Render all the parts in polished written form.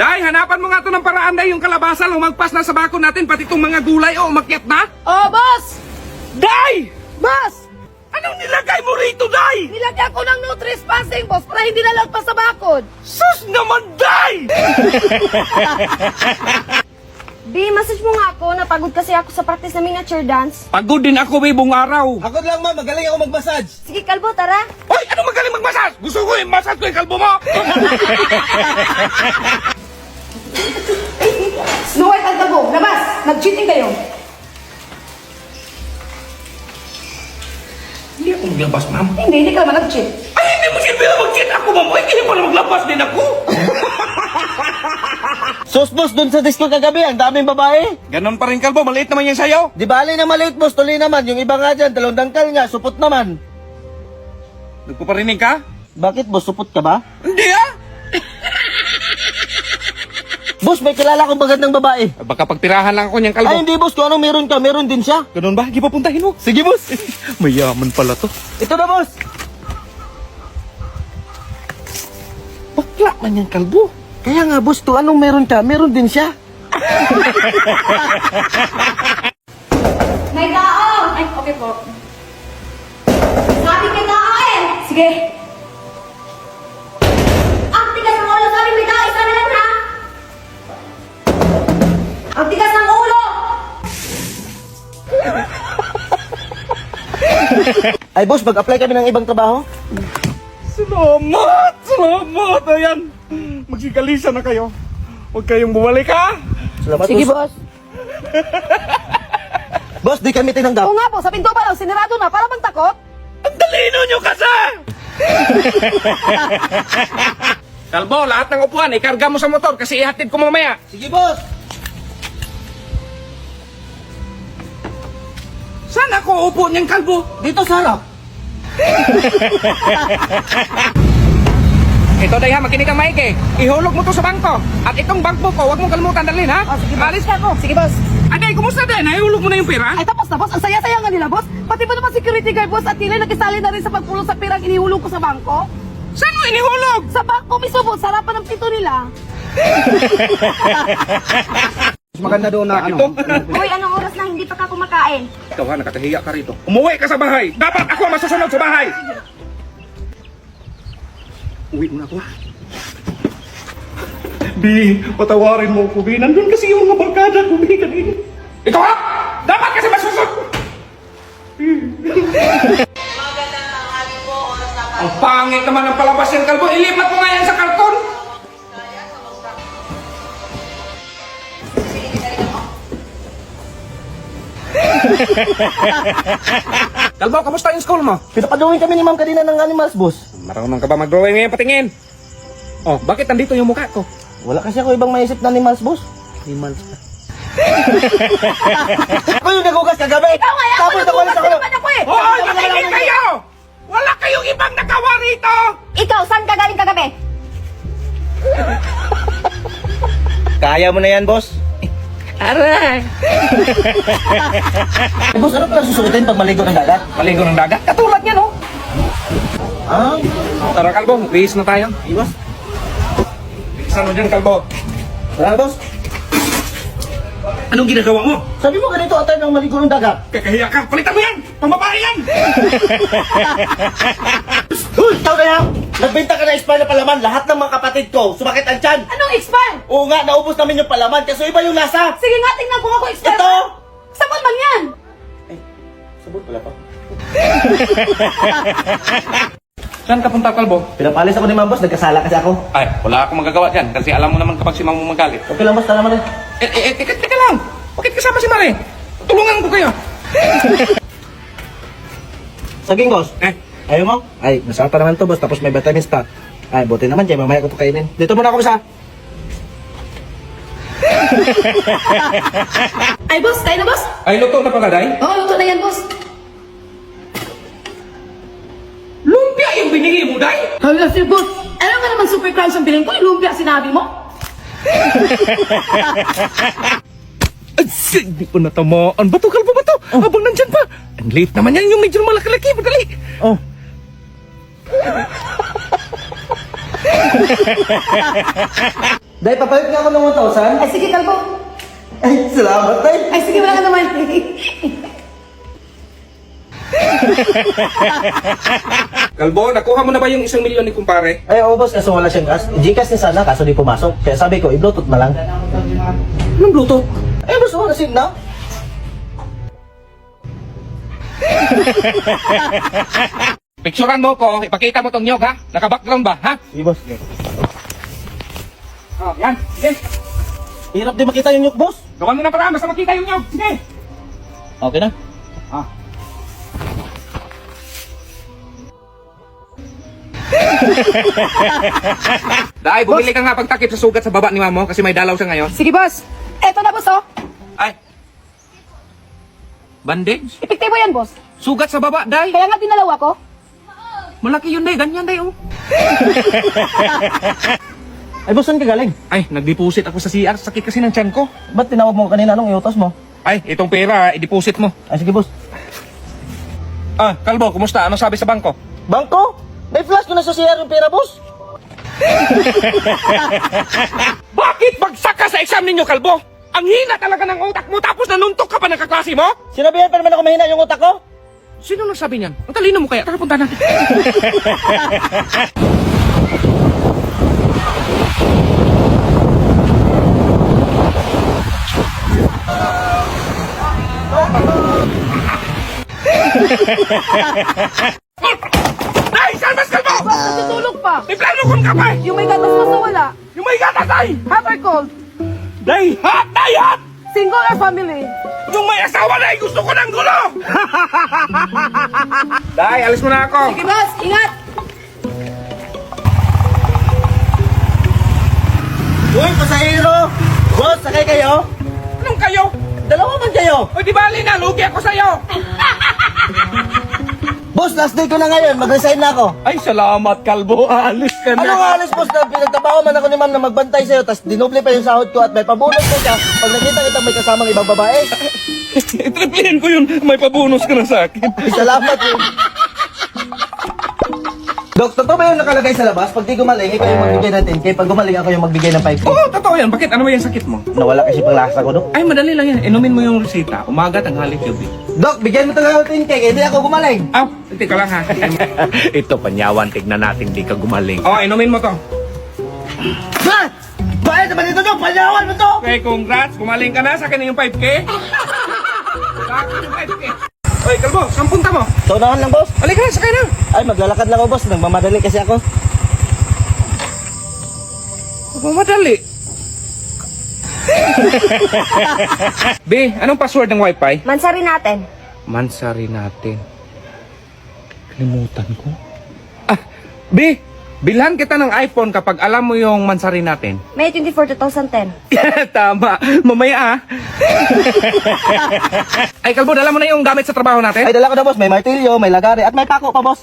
Day, hanapan mo nga to ng paraan, Day. Yung kalabasa, lumagpas na sa bako natin, pati itong mga gulay, umakyat na. Oh, boss! Day! Boss! Anong nilagay mo rito, Day? Nilagyan ko ng no trespassing, boss, para hindi nalagpas sa bakod. Sus naman, Day! Bi, message mo nga ako. Napagod kasi ako sa practice na miniature dance. Pagod din ako, buong araw. Ako lang, ma'am. Magaling ako mag-massage. Sige, kalbo, tara. Hoy, ano magaling magmasas? Gusto ko i-massage ko yung kalbo mo. Snow White at Dago, labas! Nag-cheating kayo. Hindi ako maglabas, ma'am. Hindi ka naman nag-cheat. Ay, hindi mo silbi na mag-cheat ako, ma'am. Ay, hindi pala maglabas din ako. Sus, boss, dun sa disco kagabi, ang daming babae. Ganon pa rin, kalbo. Maliit naman yan sa'yo. Di bali na maliit, boss. Tuloy naman. Yung iba nga dyan, dalawang dangkal nga, supot naman. Nagpaparinig ka? Bakit, boss? Supot ka ba? Hindi, ah. Boss, may kilala akong magandang babae. Baka pagpirahan lang ako niyang kalbo. Ay, hindi, boss. Kung anong meron ka, meron din siya. Ganon ba? Hindi pa puntahin mo. Sige, boss. Mayaman pala to. Ito na, boss. Bakla man yung kalbo. Kaya nga, boss, to anong meron ka, meron din siya. May tao! Ay, okay po. Sabi may tao eh! Sige. Ang tigas ng ulo! Sabi may tao! Isa na lang ha! Ang tigas ng ulo! Ay, boss, mag-apply kami ng ibang trabaho. Salamat! Salamat! Ayan. Magsigalisa na kayo. Huwag kayong bumalik, ha? Salamat, Sige, boss. boss. Boss, di kami tinanggap. Oo nga po, sa pinto pa lang, sinirado na, para bang takot? Ang talino nyo kasi! Kalbo, lahat ng upuan, ikarga mo sa motor kasi ihatid ko mamaya. Sige, boss. Saan ako upo niyang kalbo? Dito sa harap. Ito, Day, ha, makinig kang maigi. Ihulog mo to sa bangko. At itong bangko ko, huwag mong kalimutan dalhin, ha? Oh, sige, boss. Alis ka ako. Sige, boss. Aday, kumusta din? Ihulog mo na yung pera? Ay, tapos na, boss. Ang saya-saya nga nila, boss. Pati ba naman security guard, boss, at nila nakisali na rin sa pagpulong sa pirang inihulog ko sa bangko? Saan mo inihulog? Sa bangko mismo, boss. Sarapan ng pinto nila. Maganda doon na, Ito? Uy, anong oras na hindi pa ka kumakain? Ikaw, ha, nakatahiya ka rito. Umuwi ka sa bahay. Dapat ako ang masusunod sa bahay. Uwi muna ako, ha? Bi, patawarin mo ko, Bi. Nandun kasi yung mga barkada ko, Bi, kanina. Ikaw, ha? Dapat kasi masusunod. Ang pangit naman ng palabas ng kalbo. Ilipat mo nga yan sa karton. Kalbo, kamusta yung school mo? Pinapadrawing kami ni ma'am kanina ng animals, boss. Marunong ka ba mag-drawing ngayon patingin? Oh, bakit nandito yung mukha ko? Wala kasi ako ibang maisip na animals, boss. Animals pa. Ako yung nagugas kagabi. Ikaw nga, ako nagugas din naman ako eh. Hoy, makinig kayo! Wala kayong ibang nagawa rito! Ikaw, saan ka galing kagabi? Kaya mo na yan, boss. Aray! Boss, ano pa susuotin pag maligo ng dagat? Maligo ng dagat? Katulad niya, no? Ah, Tara, Kalbo, bihis na tayo. iwas. Bihisan mo dyan, Kalbo. Tara, boss. Anong ginagawa mo? Sabi mo ganito atay ng maligo ng dagat. Kakahiya ka! Palitan mo yan! Pambabae yan! Huy, tao na yan! Nagbenta ka na expire na palaman. Lahat ng mga kapatid ko, sumakit ang tiyan. Anong expire? Oo nga, naubos namin yung palaman. Kaso iba yung lasa. Sige nga, tingnan ko ako expire. Ito! Sabon man yan. Ay, sabon pala pa. Saan ka punta, Kalbo? Pinapalis ako ni Ma'am Boss, nagkasala kasi ako. Ay, wala akong magagawa dyan kasi alam mo naman kapag si Mamo magalit. Okay lang, Boss, tara naman eh. Teka lang! Bakit kasama si Mare? Tulungan ko kayo! Saging, Boss. Ayaw mo? Ay, masarap pa naman to, Boss. Tapos may vitamins pa. Ay, buti naman, Jay. Mamaya ko to kainin. Dito muna ako, Boss, ha? Ay, boss, tayo na, boss. Ay, luto na pala, Day? Oo, luto na yan, boss. Lumpia yung binigay mo, Day? Hala, si boss. Ano nga naman super crunch ang piling ko? Yung lumpia sinabi mo? Hindi ko natamaan. Bato, Kalbo, bato! Habang nandyan pa! Ang late naman yan yung medyo malaki-laki. Madali! Oh. Day, papalit nga ako ng 1,000. Ay, sige, kalbo. Ay, salamat, Day. Ay, sige, wala ka naman. Kalbo, nakuha mo na ba yung 1 milyon ni kumpare? Ay, oo, boss, kaso wala siyang gas. Gcash niya sana, kaso di pumasok. Kaya sabi ko, i-bluetooth na lang. Anong Bluetooth? Ay, boss, wala sin na. Picturean mo ko, ipakita mo tong nyog ha? Naka-background ba, ha? Sige, boss. Oh, yan, sige. Hirap din makita yung nyug, boss. Gawan mo na para, basta makita yung nyog. Sige. Okay na. Ah. Dahil bumili ka nga pagtakip sa sugat sa baba ni Mamo kasi may dalaw siya ngayon. Sige, boss. Eto na, boss, oh. Ay. Bandage? Epektibo yan, boss. Sugat sa baba, Day. Kaya nga dinalaw ako. Malaki yun, Day. Ganyan, Day, oh. Ay, boss, saan ka galing? Ay, nag-deposit ako sa CR. Sakit kasi ng tiyan ko. Ba't tinawag mo kanina? Anong iutos mo? Ay, itong pera, i-deposit mo. Ay, sige, boss. Ah, Kalbo, kumusta? Ano sabi sa bangko? Bangko? May flash ko na sa CR yung pera, boss. Bakit bagsak ka sa exam ninyo, Kalbo? Ang hina talaga ng utak mo tapos nanuntok ka pa ng kaklase mo? Sinabihan pa naman ako mahina yung utak ko. Sino nagsabi niyan? Ang talino mo kaya? Tara, punta natin. Ay, salvas Kalbo! Boss, natutulog pa. May plano kong kapay! Yung may gatas mo wala. Yung may gatas, Day! Hot or cold? Day, hot! Day, hot! Single or family? Yung may asawa, Day! Gusto ko ng gulo! Day, alis mo na ako. Sige, boss. Ingat. Uy, pasahero! Boss, sakay kayo? Anong kayo? Dalawa man kayo. O di bali na, lugi ako sa'yo! Boss, last day ko na ngayon. Mag-resign na ako. Ay, salamat, Kalbo. Alis ka Ano nga alis, boss, na pinagtrabaho man ako ni ma'am na magbantay sa'yo, tapos dinoble pa yung sahod ko at may pabunot ko siya pag nakita kita may kasamang ibang babae. Itriplihin ko yun. May pabonus ka na sa akin. Ay, salamat yun. Dok, totoo ba yung nakalagay sa labas? Pag di gumaling, ikaw yung magbigay ng 10K. Pag gumaling, ako yung magbigay ng 5K. Oo, totoo yan. Bakit? Ano ba yung sakit mo? Nawala kasi pang lasa ko, Dok. Ay, madali lang yan. Inumin mo yung resita. Umaga, tanghali, gabi. Dok, bigyan mo talaga ng 10K, kaya di ako gumaling. Aw, tika lang ha. Ito, panyawan, tignan natin di ka gumaling. Oo, inumin mo to. Ba! Bakit naman ito, Dok? Palyawan mo to! Okay, congrats. Gumaling ka na. Sa akin na yung 5K. Sa akin yung 5K. Oy, Kalbo, saan punta mo? So, unahan lang, boss. Halika na, sakay na. Ay, maglalakad lang ako, boss. Nagmamadali kasi ako. Madali. B, anong password ng wifi? Mansari natin. Mansari natin. Kalimutan ko. Ah, B, bilhan kita ng iPhone kapag alam mo yung mansari natin. May 24, 2010. Tama. Mamaya ah. Ay, Kalbo, dala mo na yung gamit sa trabaho natin? Ay, dala ko na, boss. May martilyo, may lagari, at may pako pa, boss.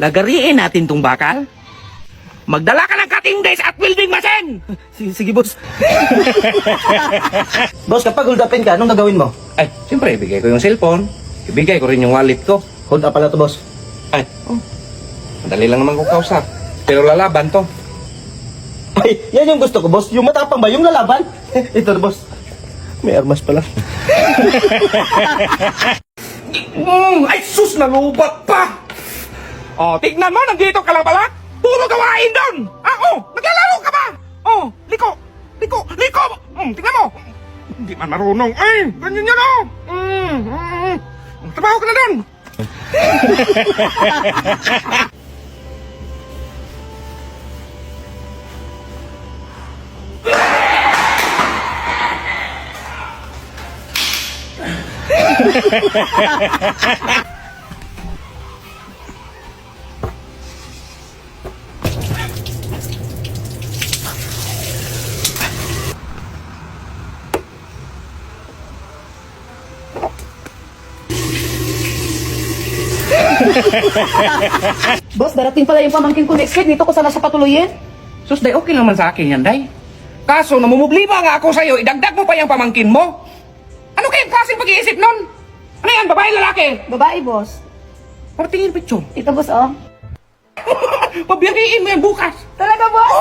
Lagariin natin tong bakal. Magdala ka ng cutting days at welding machine! Sige, boss. Boss, kapag hold upin ka, anong gagawin mo? Ay, siyempre, ibigay ko yung cellphone. Ibigay ko rin yung wallet ko. Hold up pala to, boss. Ay, madali lang naman kong kausap. Pero lalaban to. Ay, yan yung gusto ko, boss. Yung matapang ba? Yung lalaban? Ito, boss. May armas pala. Ay, sus, nalubat pa! Oh, tignan mo, nandito ka lang pala. Puro gawain doon! Ah, oh, naglalaro ka ba? Oh, liko! Tignan mo! Hindi man marunong. Ay, ganyan yan, oh! Trabaho ka na doon! Boss, darating pala yung pamangkin ko next week. Dito ko sana siya patuloyin. Sus, day, okay naman sa akin yan, day. Kaso, namumublima nga ako sa'yo, idagdag mo pa yung pamangkin mo. Ano kayang klaseng pag-iisip nun? Ano yan, babae, lalaki? Babae, boss. Parang tingin picture. Ito, boss, oh. Pabiyahiin mo yan bukas. Talaga, boss?